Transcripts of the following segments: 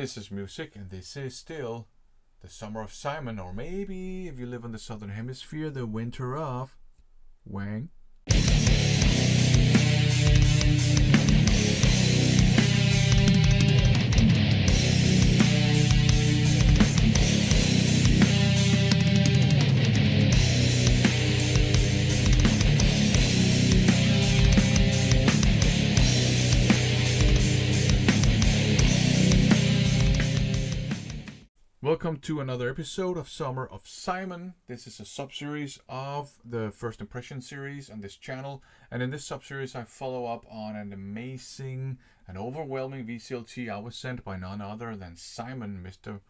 This is music, and this is still the summer of Simon, or maybe if you live in the southern hemisphere, the winter of Wang. Welcome to another episode of Summer of Simon. This is a sub-series of the First Impression series on this channel. And in this sub-series, I follow up on an amazing and overwhelming VCLT I was sent by none other than Simon, Mr.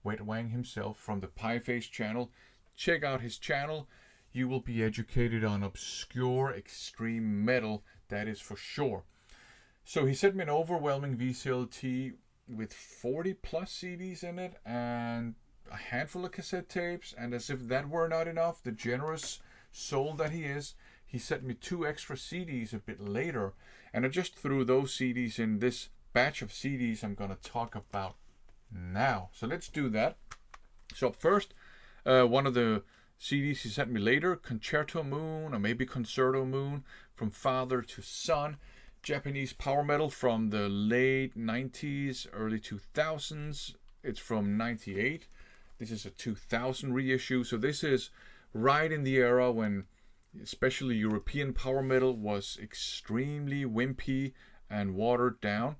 Wet Wang himself from the Pieface channel. Check out his channel. You will be educated on obscure extreme metal, that is for sure. So he sent me an overwhelming VCLT with 40 plus CDs in it and a handful of cassette tapes, and as if that were not enough, the generous soul that he is, he sent me 2 extra CDs a bit later, and I just threw those CDs in this batch of CDs I'm going to talk about now. So let's do that. So first, one of the CDs he sent me later, Concerto Moon, or maybe Concerto Moon, From Father to Son. Japanese power metal from the late 90s, early 2000s. It's from 98. This is a 2000 reissue. So this is right in the era when especially European power metal was extremely wimpy and watered down.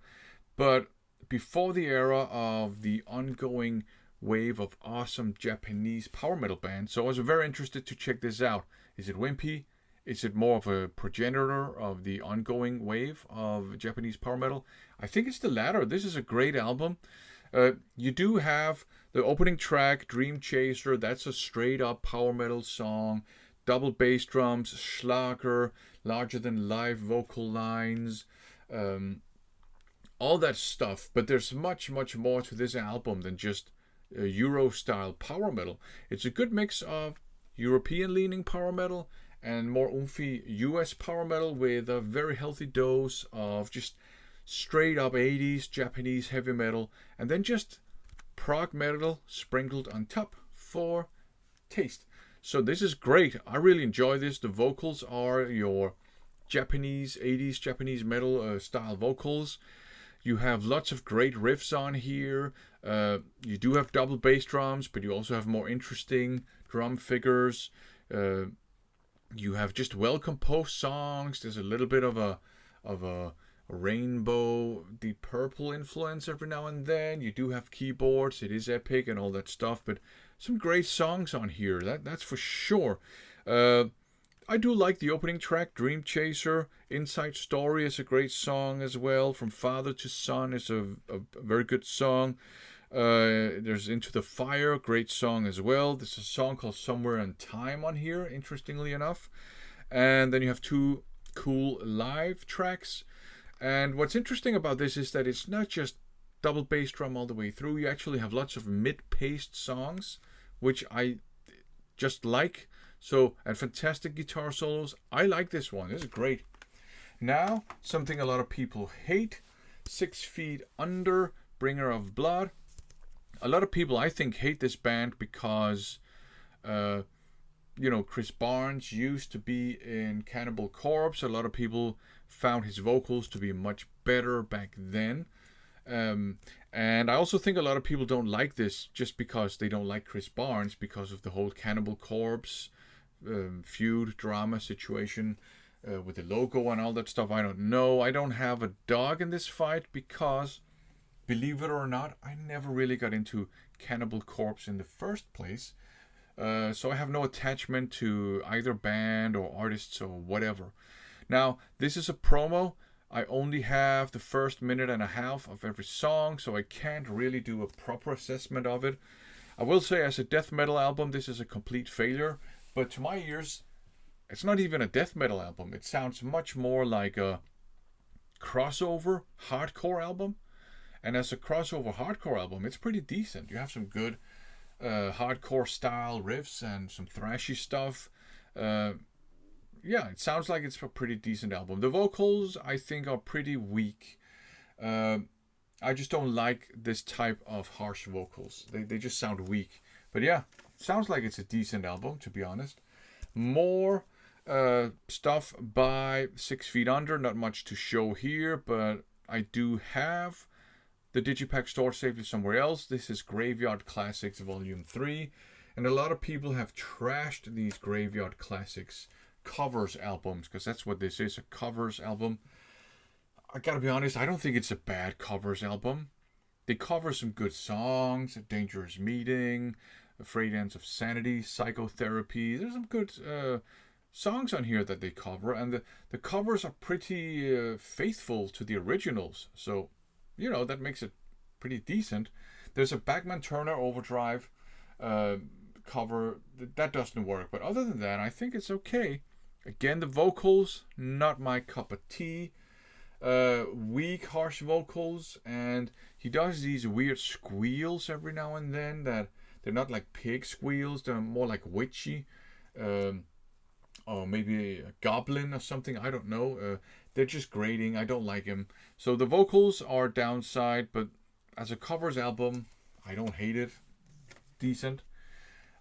But before the era of the ongoing wave of awesome Japanese power metal bands. So I was very interested to check this out. Is it wimpy? Is it more of a progenitor of the ongoing wave of Japanese power metal? I think it's the latter. This is a great album. You do have the opening track, Dream Chaser. That's a straight up power metal song. Double bass drums, Schlager, larger than life vocal lines, all that stuff. But there's much, much more to this album than just Euro style power metal. It's a good mix of European leaning power metal and more oomphy US power metal with a very healthy dose of just straight up 80s Japanese heavy metal, and then just prog metal sprinkled on top for taste. So this is great. I really enjoy this. The vocals are your Japanese 80s Japanese metal style vocals. You have lots of great riffs on here. You do have double bass drums, but you also have more interesting drum figures. You have just well-composed songs. There's a little bit of a rainbow, Deep Purple influence every now and then. You do have keyboards. It is epic and all that stuff, but some great songs on here. That's for sure. I do like the opening track, Dream Chaser. Inside Story is a great song as well. From Father to Son is a very good song. There's Into the Fire, great song as well. There's a song called Somewhere in Time on here, interestingly enough. And then you have 2 cool live tracks. And what's interesting about this is that it's not just double bass drum all the way through. You actually have lots of mid-paced songs, which I just like. So, and fantastic guitar solos. I like this one. This is great. Now, something a lot of people hate. 6 Feet Under, Bringer of Blood. A lot of people, I think, hate this band because, Chris Barnes used to be in Cannibal Corpse. A lot of people found his vocals to be much better back then. And I also think a lot of people don't like this just because they don't like Chris Barnes because of the whole Cannibal Corpse feud, drama situation with the logo and all that stuff. I don't know. I don't have a dog in this fight because, believe it or not, I never really got into Cannibal Corpse in the first place. So I have no attachment to either band or artists or whatever. Now, this is a promo. I only have the first minute and a half of every song, so I can't really do a proper assessment of it. I will say, as a death metal album, this is a complete failure. But to my ears, it's not even a death metal album. It sounds much more like a crossover hardcore album. And as a crossover hardcore album, it's pretty decent. You have some good hardcore style riffs and some thrashy stuff. It sounds like it's a pretty decent album. The vocals, I think, are pretty weak. I just don't like this type of harsh vocals. They just sound weak. But yeah, sounds like it's a decent album, to be honest. More stuff by 6 Feet Under. Not much to show here, but I do have the Digipack store saved somewhere else. This is Graveyard Classics Volume 3. And a lot of people have trashed these Graveyard Classics covers albums, because that's what this is, a covers album. I gotta be honest, I don't think it's a bad covers album. They cover some good songs, A Dangerous Meeting, Afraid Ends of Sanity, Psychotherapy. There's some good songs on here that they cover, and the covers are pretty faithful to the originals. So, you know, that makes it pretty decent. There's a Bachman Turner Overdrive cover that doesn't work, but other than that, I think it's okay. Again, the vocals, not my cup of tea. Weak, harsh vocals, and he does these weird squeals every now and then that they're not like pig squeals, they're more like witchy, or maybe a goblin or something, I don't know. They're just grating, I don't like him. So the vocals are downside, but as a covers album, I don't hate it. Decent.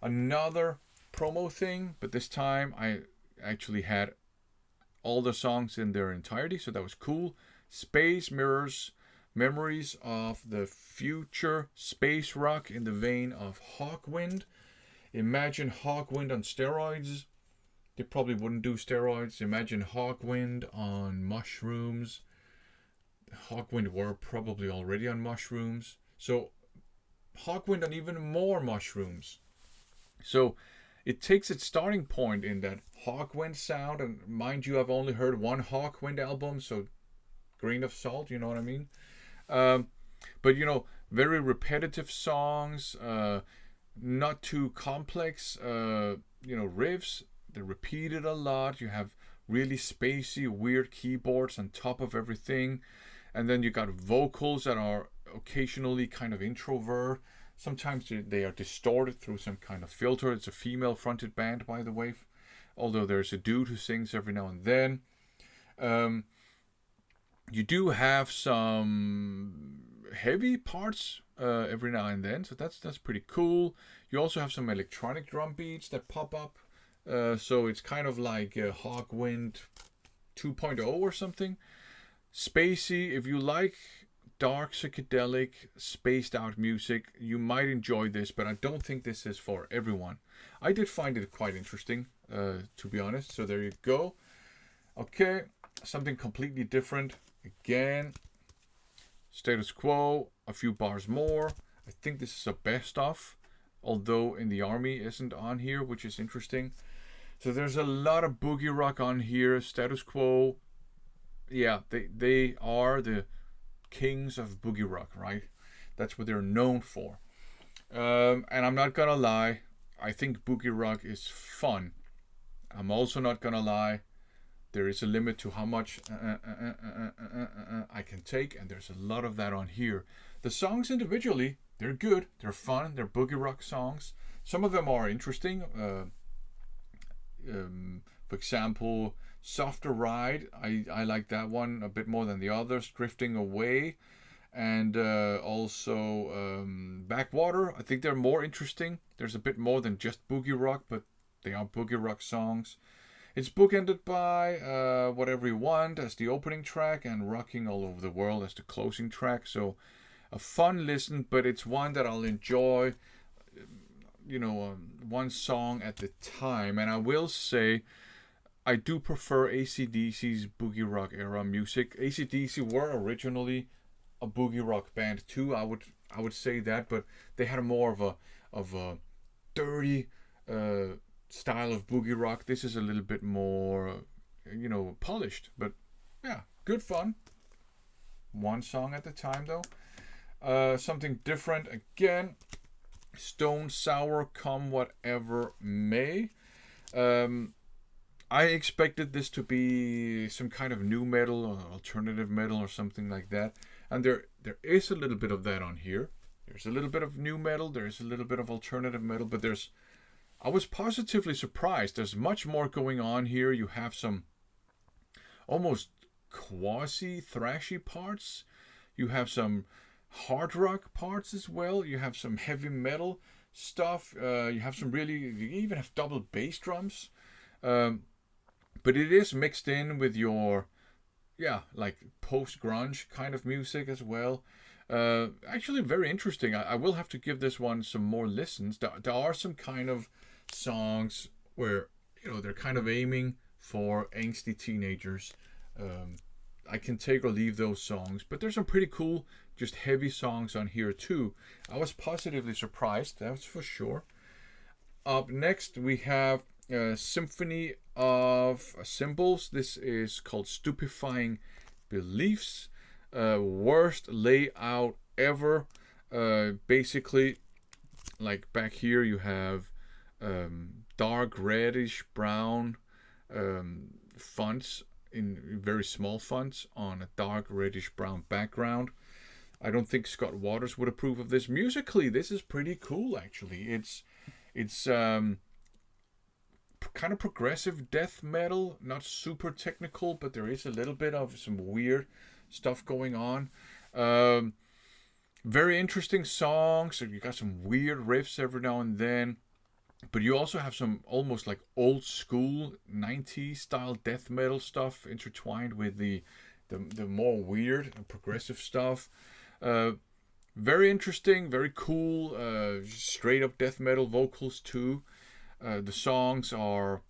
Another promo thing, but this time I actually had all the songs in their entirety, so that was cool. Space Mirrors, Memories of the Future, space rock in the vein of Hawkwind. Imagine Hawkwind on steroids. They probably wouldn't do steroids. Imagine Hawkwind on mushrooms. Hawkwind were probably already on mushrooms. So Hawkwind on even more mushrooms. So it takes its starting point in that Hawkwind sound, and mind you, I've only heard one Hawkwind album, so grain of salt, you know what I mean? But, you know, very repetitive songs, not too complex, you know, riffs. They're repeated a lot. You have really spacey, weird keyboards on top of everything. And then you got vocals that are occasionally kind of introvert. Sometimes they are distorted through some kind of filter. It's a female-fronted band, by the way, although there's a dude who sings every now and then. You do have some heavy parts every now and then, so that's pretty cool. You also have some electronic drum beats that pop up. So it's kind of like Hawkwind 2.0 or something. Spacey, if you like dark, psychedelic, spaced out music, you might enjoy this, but I don't think this is for everyone. I did find it quite interesting, to be honest, so there you go. Okay, something completely different. Again, Status Quo, a few bars more. I think this is a best of, although In the Army isn't on here, which is interesting. So there's a lot of boogie rock on here. Status Quo, yeah, they are the kings of boogie rock, right? That's what they're known for. And I'm not gonna lie, I think boogie rock is fun. I'm also not gonna lie, there is a limit to how much I can take, and there's a lot of that on here. The songs individually, they're good, they're fun, they're boogie rock songs. Some of them are interesting. For example, Softer Ride, I like that one a bit more than the others. Drifting Away, and also Backwater. I think they're more interesting. There's a bit more than just boogie rock, but they are boogie rock songs. It's bookended by Whatever You Want as the opening track and Rocking All Over the World as the closing track. So a fun listen, but it's one that I'll enjoy, you know, one song at the time. And I will say, I do prefer AC/DC's boogie rock era music. AC/DC were originally a boogie rock band too. I would say that, but they had more of a dirty style of boogie rock. This is a little bit more, you know, polished. But yeah, good fun. One song at a time though. Something different again. Stone Sour, Come Whatever May. I expected this to be some kind of new metal or alternative metal or something like that. And there is a little bit of that on here. There's a little bit of new metal, there's a little bit of alternative metal, but I was positively surprised. There's much more going on here. You have some almost quasi thrashy parts. You have some hard rock parts as well. You have some heavy metal stuff. You have some really, you even have double bass drums. Um, but it is mixed in with your, yeah, like post grunge kind of music as well. Actually, very interesting. I will have to give this one some more listens. There are some kind of songs where, they're kind of aiming for angsty teenagers. Um, I can take or leave those songs, but there's some pretty cool, just heavy songs on here too. I was positively surprised, that's for sure. Up next, we have Symphony of Symbols. This is called Stupefying Beliefs. Worst layout ever. Basically, like back here, you have dark reddish brown fonts in very small fonts on a dark reddish brown background. I don't think Scott Waters would approve of this. Musically, this is pretty cool. Actually, it's kind of progressive death metal, not super technical, but there is a little bit of some weird stuff going on. Very interesting songs. So you got some weird riffs every now and then, but you also have some almost like old school 90s style death metal stuff intertwined with the more weird and progressive stuff. Very interesting, very cool, straight up death metal vocals too. The songs are,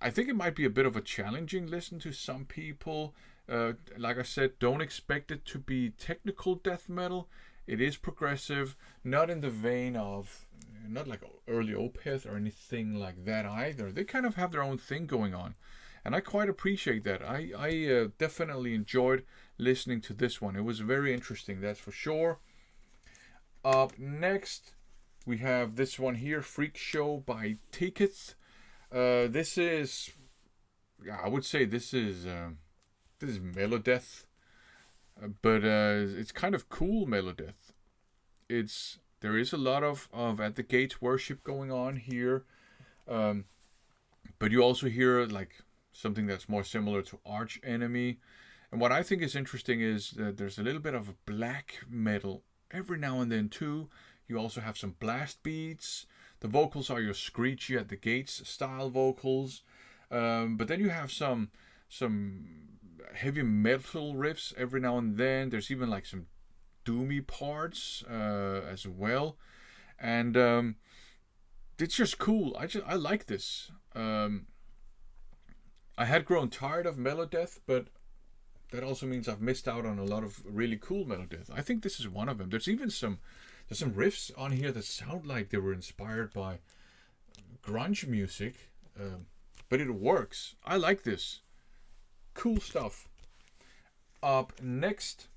I think it might be a bit of a challenging listen to some people. Like I said, don't expect it to be technical death metal. It is progressive, not in the vein of, not like early Opeth or anything like that either. They kind of have their own thing going on, and I quite appreciate that. I definitely enjoyed listening to this one. It was very interesting, that's for sure. Up next, we have this one here, Freak Show by Taketh. This is, I would say this is Melodeath, but it's kind of cool Melodeath. There is a lot of at the gates worship going on here, but you also hear like something that's more similar to Arch Enemy. And what I think is interesting is that there's a little bit of black metal every now and then too. You also have some blast beats. The vocals are your screechy at the gates style vocals, but then you have some heavy metal riffs every now and then. There's even like some doomy parts as well, and it's just cool. I like this. I had grown tired of Melodeath, but that also means I've missed out on a lot of really cool Melodeath. I think this is one of them. There's some riffs on here that sound like they were inspired by grunge music, but it works. I like this. Cool stuff. Up next,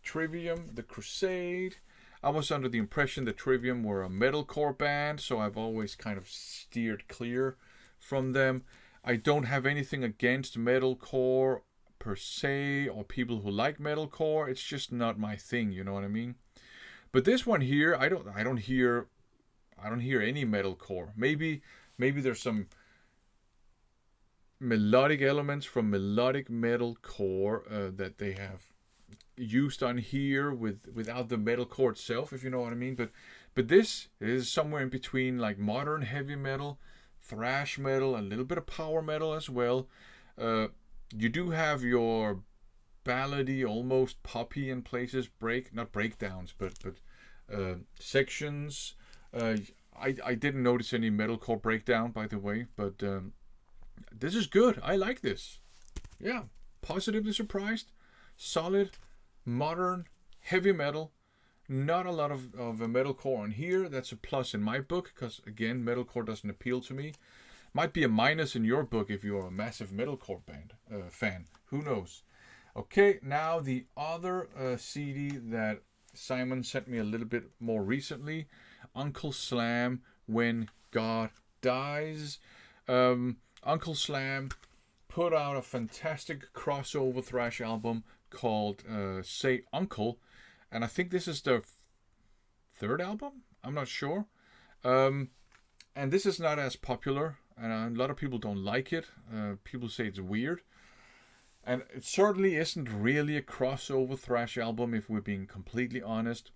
Trivium, The Crusade. I was under the impression that Trivium were a metalcore band, so I've always kind of steered clear from them. I don't have anything against metalcore per se, or people who like metalcore. It's just not my thing, you know what I mean? But this one here, I don't hear any metalcore. Maybe there's some melodic elements from melodic metalcore that they have used on here without the metalcore itself, if you know what I mean. But this is somewhere in between, like modern heavy metal, thrash metal, a little bit of power metal as well. You do have your ballady, almost poppy in places, not breakdowns, but sections. I didn't notice any metalcore breakdown, by the way, but this is good. I like this. Yeah, positively surprised. Solid, modern, heavy metal. Not a lot of metalcore on here. That's a plus in my book, because again, metalcore doesn't appeal to me. Might be a minus in your book if you're a massive metalcore fan. Who knows? Okay, now the other CD that Simon sent me a little bit more recently, Uncle Slam, When God Dies. Uncle Slam put out a fantastic crossover thrash album called Say Uncle, and I think this is their third album. I'm not sure. And this is not as popular, and a lot of people don't like it. People say it's weird. And it certainly isn't really a crossover thrash album, if we're being completely honest.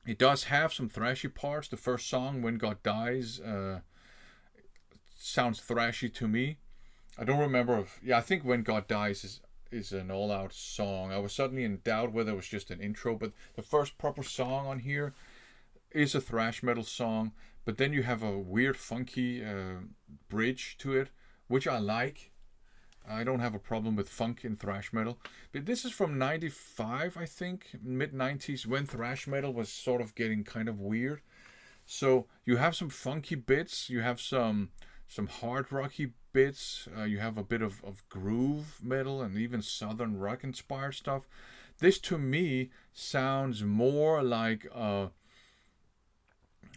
It does have some thrashy parts. The first song, When God Dies, sounds thrashy to me. I don't remember if... Yeah, I think When God Dies is an all-out song. I was suddenly in doubt whether it was just an intro, but the first proper song on here is a thrash metal song. But then you have a weird, funky bridge to it, which I like. I don't have a problem with funk in thrash metal. But this is from 95, I think, mid-90s, when thrash metal was sort of getting kind of weird. So you have some funky bits, you have some hard rocky bits, you have a bit of groove metal and even southern rock inspired stuff. This to me sounds more like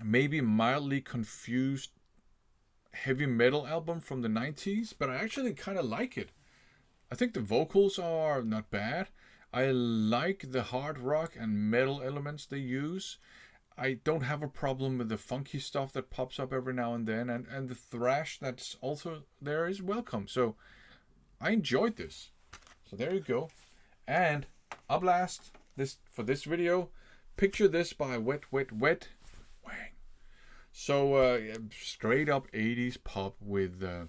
maybe mildly confused heavy metal album from the 90s, but I actually kind of like it. I think the vocals are not bad. I like the hard rock and metal elements they use. I don't have a problem with the funky stuff that pops up every now and then, and the thrash that's also there is welcome. So I enjoyed this. So there you go. And a blast this for this video. Picture this by Wet Wang. So straight up 80s pop with a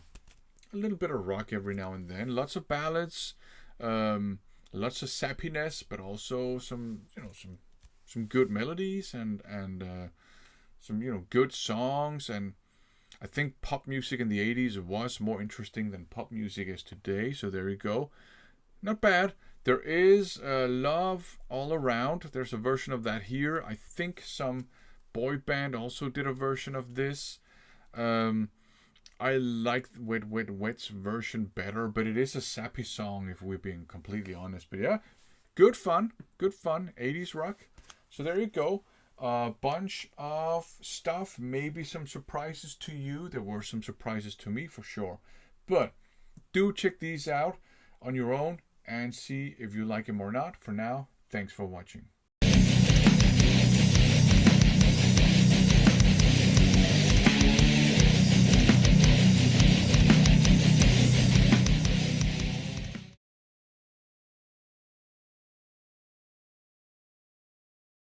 little bit of rock every now and then. Lots of ballads, lots of sappiness, but also some good melodies and some good songs. And I think pop music in the 80s was more interesting than pop music is today. So there you go. Not bad. There is love all around. There's a version of that here. I think some boy band also did a version of this. I like Wet's version better, but it is a sappy song if we're being completely honest. But yeah, good fun, 80s rock. So there you go. A bunch of stuff, maybe some surprises to you. There were some surprises to me for sure. But do check these out on your own and see if you like them or not. For now, thanks for watching.